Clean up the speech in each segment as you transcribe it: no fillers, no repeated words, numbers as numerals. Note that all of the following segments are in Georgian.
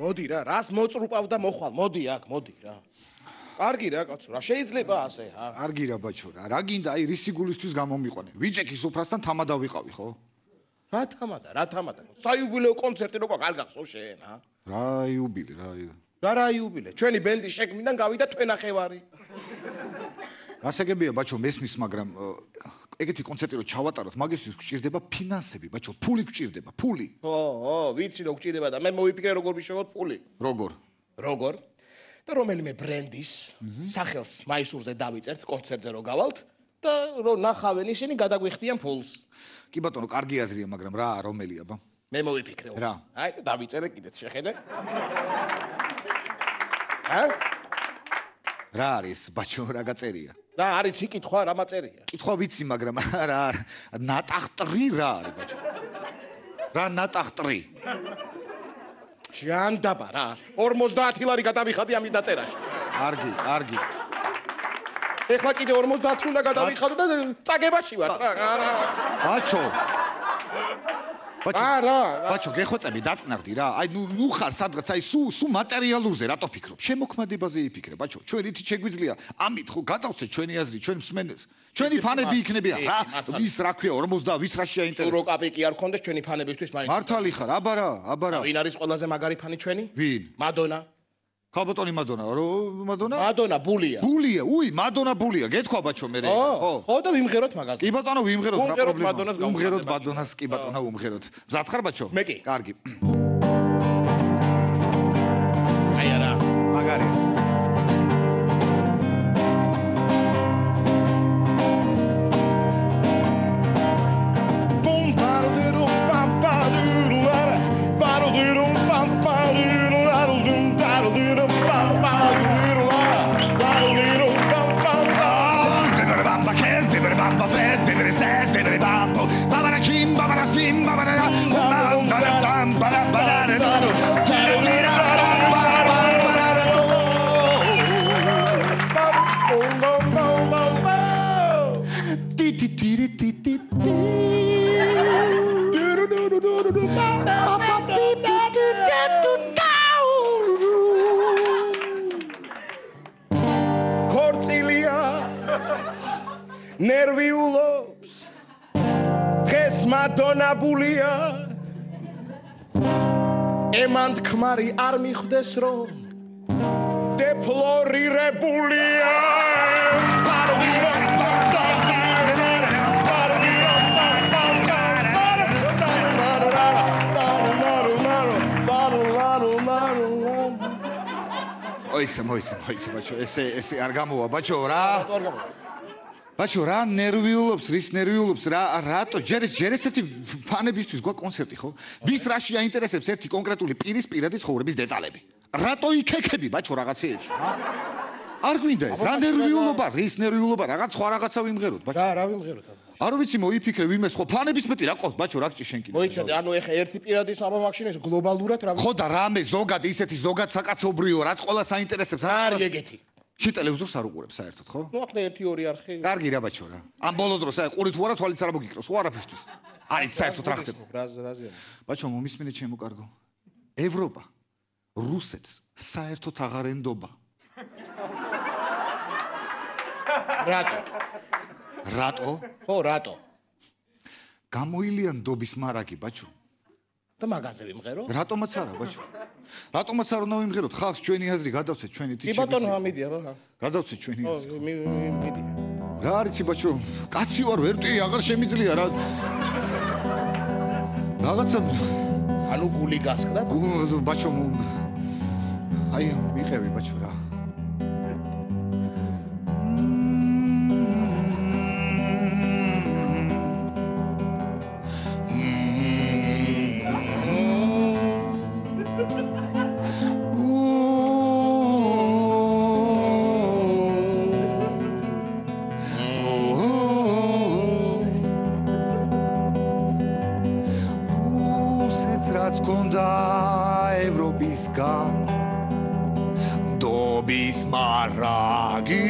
მოდი რა, რას მოწრუპავ და მოხვალ, მოდი აქ, მოდი რა. კარგი რა, კაცო, რა შეიძლება ასე, ჰა? კარგი რა ბაჩო რა. რა გინდა აი რისი გულისთვის გამომიყვანე? ვიჭექი სუფრასთან თამადა ვიყავი, ხო? რა თამადა? საიუბილეო კონცერტი როგორ არ გახსოვ შენ, ჰა? რა იუბილე, რა იუბილე? ჩვენი ბენდის შექმნიდან გავიდა თვენახევარი. გასაგებია ბაჩო მესმის, მაგრამ ეგეთი კონცერტი რო ჩავატაროთ, მაგისთვის გჭირდება ფინანსები, ბაჩო, ფული გჭირდება, ფული. ო, ვიცი რომ გჭირდება და მე მოვიფიქრე როგორ ვიშოვოთ ფული. როგორ? და რომელიმე ბრენდის სახელს მაისურზე დავიწერთ კონცერტზე რო გავალთ და რო ნახავენ ისინი გადაგვიხდიან ფულს. კი ბატონო, კარგი აზრია, მაგრამ რა რომელი აბა? მე მოვიფიქრე. რა? აი და დავიწერე კიდეც შეხედე. ჰა? რა არის ბაჩო, რა გაწერია? რა არის იკითხვა, რა მაწერია? კითხვა ვიცი, მაგრამ რა ნატახტრი რა არის ბაჩო? რა ნატახტრი? ჟანდაბა რა 50 ლარი გადავიხადი ამის დაწერაში. კარგი. ეხლა კიდე 50 უნდა გადავიხადო და წაგებაში ვარ რა. ბაჩო, გეხვეწები დაწნარდი რა. აი ნუ ხარ სადღაც აი სუ მატერიალურზე რატო ფიქრობ? შემოქმედებაზე იფიქრე, ბაჩო. ჩვენ რითი შეგვიძლია ამით ხო გადავცეთ ჩვენი აზრი, ჩვენ მსმენელს. ჩვენი ფანები იქნებიან რა. ვის რა ქვია 50 ვის რა შეაინტერესებს? სურო კაპიკი არ გქონდეს ჩვენი ფანებისთვის მაინც. მართალი ხარ, აბა რა. ვინ არის ყველაზე მაგარი ფანი ჩვენი? ვინ? მადონა. ხალბატონი მადონა, მადონა? მადონა ბულია. მადონა ბულია. გეთქვა ბაჩო მე. ხო და ვიმღეროთ მაგაზე. კი ბატონო, ვიმღეროთ რა პრობლემაა? უმღეროთ მადონას, კი ბატონო, უმღეროთ. მზად ხარ ბაჩო? მე კი. კარგი. აი არა. მაგარი. ნერვიულობს დღეს მადონა ბულია ემან თქმარი არ მიხვდეს რომ დეფლორირებულია მოიცა ბაჩო, ესე არ გამოვა ბაჩო რა. ბაჩო რა ნერვიულობს, რის ნერვიულობს რა, რატო ჯერ ესეთი ფანებისთვის გვა კონცერტი ხო? ვის რა შეაინტერესებს ერთი კონკრეტული პირის პირადი ცხოვრების დეტალები? რატო იქეკები ბაჩო რაღაცეებში, ჰა? არ გვინდა ეს, რა ნერვიულობა, რის ნერვიულობა, რაღაც სხვა რაღაცა ვიმღეროთ ბაჩო. რა ვიმღეროთ? არ ვიცი, მოიფიქრე ვინმე სხვა ფანების მეტი რა ყავს ბაჩო, რა გჭი შენ კიდე. მოიცადე, ანუ ეხა ერთი პირადის აბა მაგშინეს გლობალურად რა. ხო და რამე ზოგად ისეთი ზოგად საკაცობრიო, რაც ყველას აინტერესებს, არის ეგეთი. შე ტელევიზორს არ უყურებ საერთოდ, ხო? ნუ ახლა 1-2 არხი. კარგი რა ბაჩო რა. ამ ბოლო დროს აი ყურით თუ არა თვალიც არ მოგიკროს, ხო არაფერთვის. არის საერთოდ რა ხდება? რაზეა? ბაჩო, მომისმინე ჩემო კარგო. ევროპა რუსეთს საერთოდ აღარ ენდობა. რატო? ხო, რატო? გამოილია ნდობის მარაგი, ბაჩო. და მაგაზე ვიმღერო? რატომაც არა, ბაჩო. რატომაც არ უნდა ვიმღეროთ? ხალხს ჩვენი აზრი გადავცეთ, ჩვენი თითქმის. კი ბატონო, ამიდია, ბა. გადავცეთ ჩვენი აზრი. მიდია. რა არიცი, ბაჩო? კაცი ვარ, ვერტი აღარ შემიძლია რა. რაღაცა ანუ გული გასკდა? ბაჩო, აი, მიყევი, ბაჩო რა. ნდობის მარაგი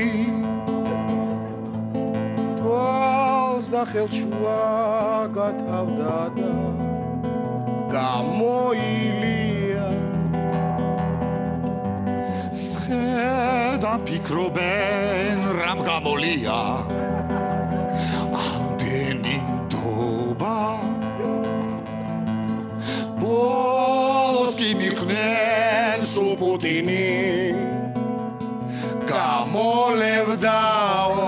თვალს და ხელშუა გათავდა და გამოილია ხედავ ფიქრობენ რამ გამოლია ამდენი ნდობა ბოლოს კი მიხდნენ სულ პუტინი გამოლევდაო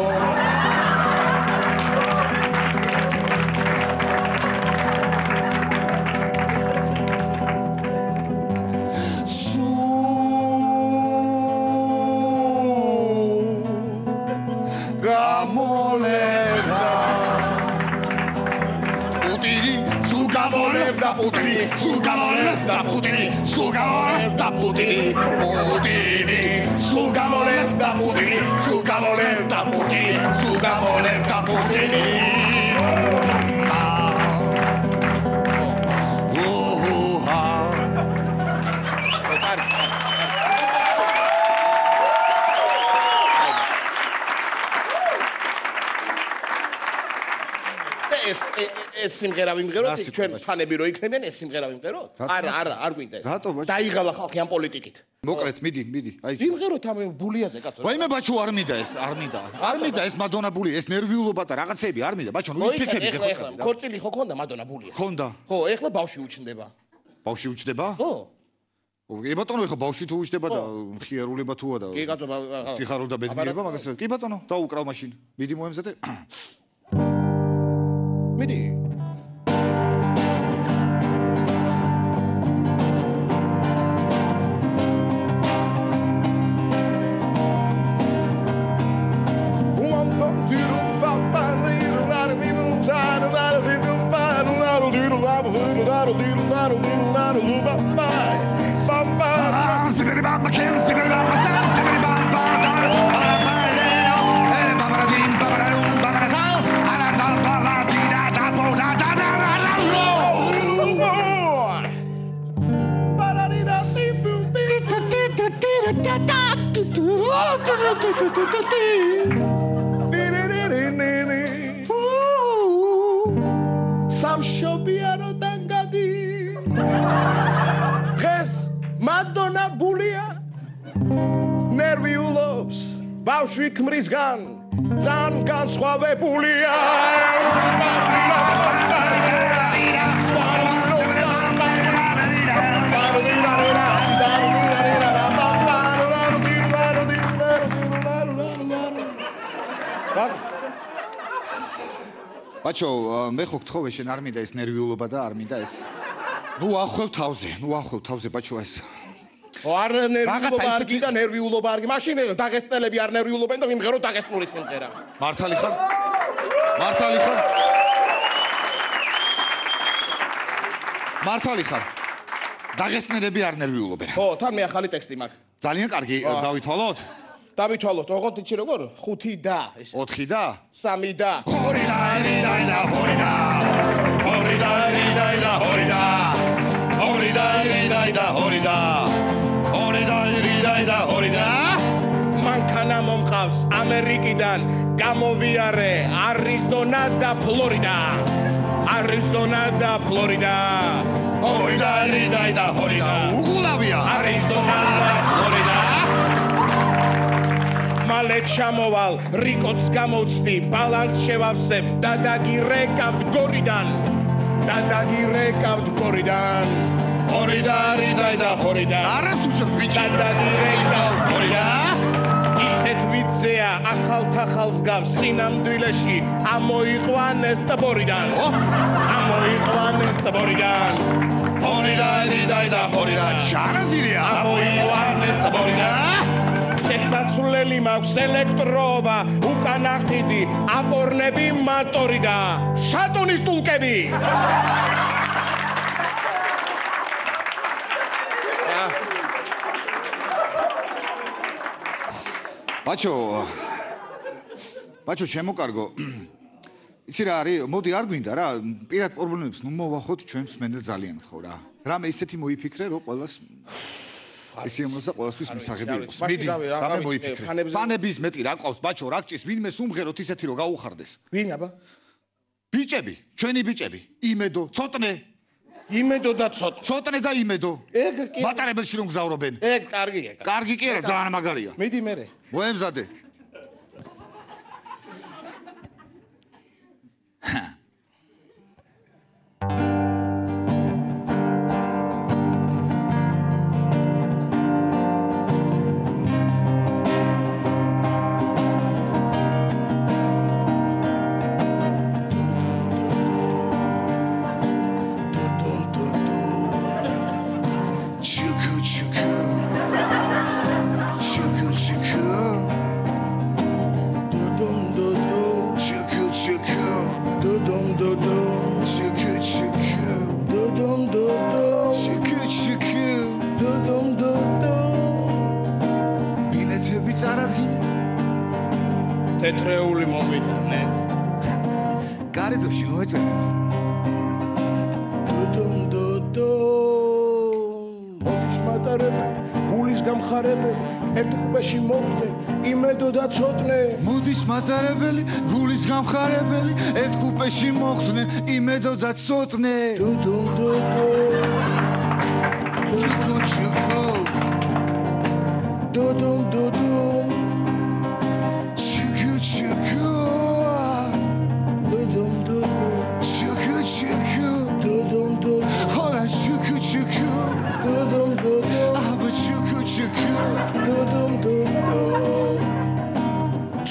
Putini, Sugavolevda Putini, Sugavolevda Putini, Putini, Sugavolevda Putini, Sugavolevda Putini, Sugavolevda Putini. ეს სიმღერა ვიმღეროთ, ჩვენ ფანები რო იქნებიან, ეს სიმღერა ვიმღეროთ? არა, არ გვინდა ეს. დაიღალა ხალხი ამ პოლიტიკით. მოკლედ, მიდი, აი. ვიმღეროთ ამ ბულიაზე, კაცო. ვაიმე ბაჩო, არ მინდა ეს, არ მინდა ეს მადონა ბული, ეს ნერვიულობა და რაღაცები არ მინდა, ბაჩო, ნუ იფიქები ეხლა. ქორწილი ხო ქონდა მადონა ბულია? ქონდა. ხო, ეხლა ბავშვი უჩნდება. ბავშვი უჩნდება? ხო. კი ბატონო, ეხლა ბავშვი თუ უჩნდება და მხიარულება თუა და კი კაცო, სიხარულა და ბედნიერება მაგას. კი ბატონო, დაუკრავ მაშინ. მიდი მოემზადე. მიდი. სამშობიაროდან გადი დღეს მადონა ბულია ნერვიულობს ბავშვი ქმრისგან ძალიან განსხვავებულია ბაჩო, მე ხო გთხოვე შენ არ მინდა ეს ნერვიულობა და არ მინდა ეს. ნუ ახვევ თავზე, ბაჩო ეს. არ ნერვიულობა არ გინდა, ნერვიულობა არ გინდა. მაშინ დაღესტნელები არ ნერვიულობენ და ვიმღეროთ დაღესტნური სიმღერა. მართალი ხარ? მართალი ხარ? დაღესტნელები არ ნერვიულობენ. ხო, თან მე ახალი ტექსტი მაქვს. ძალიან კარგი, დავითვალოთ? დავითვალოთ, ოღონდ იცი როგორ? 5 და ეს. 4 და? 3 და. 2 და 1 და 2 და. 2 და 1 და 2 და. 2 და 1 და 2 და. 2 და 1 და 2 და. მანქანა მომყავს ამერიკიდან გამოვიარე არიზონა და ფლორიდა. არიზონა და ფლორიდა. 2 და 1 და 2 და. უგულავია. არიზონა და ფლორიდა. მალე ჩამოვალ რიკოც გამოცდი ბალანს შევავსებ და დაგირეკავთ გორიდან 2 და 1 და 2 და არას უშვებს ბიჭი დაგირეკავთ გორიდან ისეთ ვიცეა ახალ-თახალს გავს სინამდვილეში ამოიყვანეს ტბორიდან 2 და 1 და 2 და ჩანაზირია ამოიყვანეს ტბორიდან შესაძლებელი მაქვს ელექტროობა, უკანა ხიდი, აპორნები, მატორი და შატონის ტულკები. ბაჩო, შემოკარგო. იცი რა არის? მოდი არ გვინდა რა, პირად პრობლემებს ნუ მოვახოთ ჩვენ მსმენელს ძალიან ხო რა. რამე ისეთი მოიფიქრე, რომ ყველას ისე მომსა ყველასთვის მისაღები იყოს. მიდი, რამე მოიფიქრე. ფანების მეტი რა ყავს, ბაჩო, რა გჭირს, ვინმე სუმღეროთ ისეთი რომ გაუხარდეს. ვინ აბა? ბიჭები, ჩვენი ბიჭები, იმედო, ცოტნე. იმედო და ცოტნე. ცოტნე და იმედო. ეგ კი. მატარებელში რომ გზავრობენ. ეგ კარგია. კარგი კი არა, ძალიან მაგარია. მიდი მერე. მოემზადე. თეთრეული მომიტანეთ. გარედოში მოეწერეთ. მოდის მატარებელი, გულის გამხარებელი, ერთ კუბეში მოხდნენ, იმედო და ცოტნე. მოდის მატარებელი, გულის გამხარებელი, ერთ კუპეში მოხდნენ, იმედო და ცოტნე. ჩიკო ჩიკო.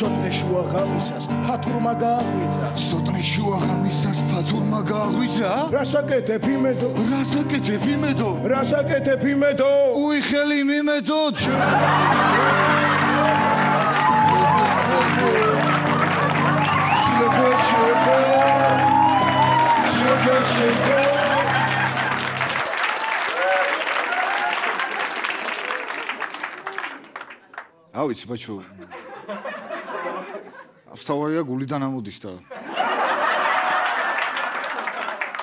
ცოტნე შუა ღამისას ფათურმა გააღვიძა. ცოტნე შუა ღამისას ფათურმა გააღვიძა. რასაკეთებ იმედო? რასაკეთებ იმედო? რასაკეთებ იმედო? უიხელი მიმედო. ავიცი ბაჩო. ავსთავარია გულიდან ამოდის და.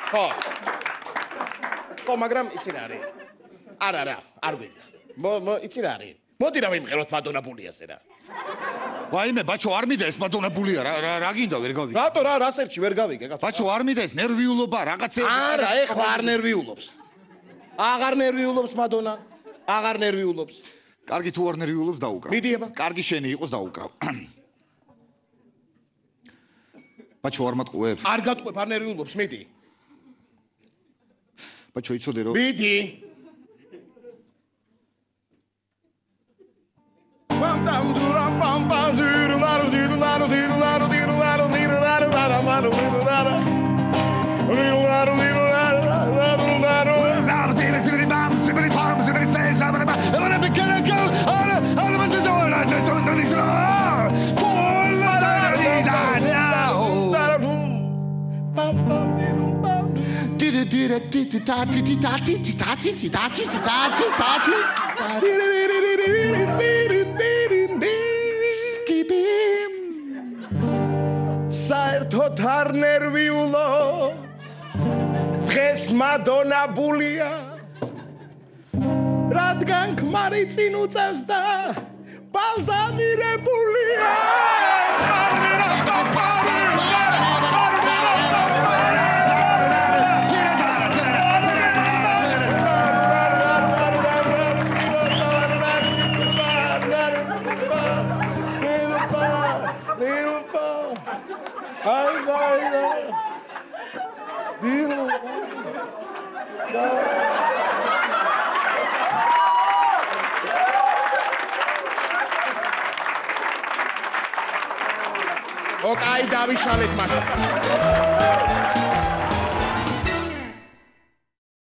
ხო, მაგრამ იცი რა არის? არა, არ გვინდა. იცი რა არის? მოდი რა ვიმღეროთ მადონაბულიაზე რა. ვაიმე ბაჩო არ მინდა ეს მადონაბულია რა გინდა ვერ გავიგე. რატო რა რასერჩი ვერ გავიგე კაცო? ბაჩო არ მინდა ეს ნერვიულობა რაღაცეები. არა, ეხლა არ ნერვიულობს. აღარ ნერვიულობს მადონა. აღარ ნერვიულობს. კარგი თუ არ ნერვიულობს დაუკრავ. მიდი აბა. კარგი შენი იყოს დაუკრავ. ბაჩო არ მატყუებ. არ გატყუებ, არ ნერვიულობს, მიდი. ბაჩო იცოდე რომ მიდი. Pam pam duram pam pam diru laru diru laru diru laru diru laru diru laru laru laru diru laru diru laru diru laru laru laru laru diru sibri bam sibri pam sibri say sabra ba ana bekana kal ana man do na just don't do this for la da pam pam diru pam did it ta ti ta ti ta ti ta ti ta ti ta ti skibim საერთოდ არ ნერვიულობს დღეს მადონაბულია რადგან ქმარი წინ უწევს და ბალზამირებულია ოკაი დავიშალეთ მაშინ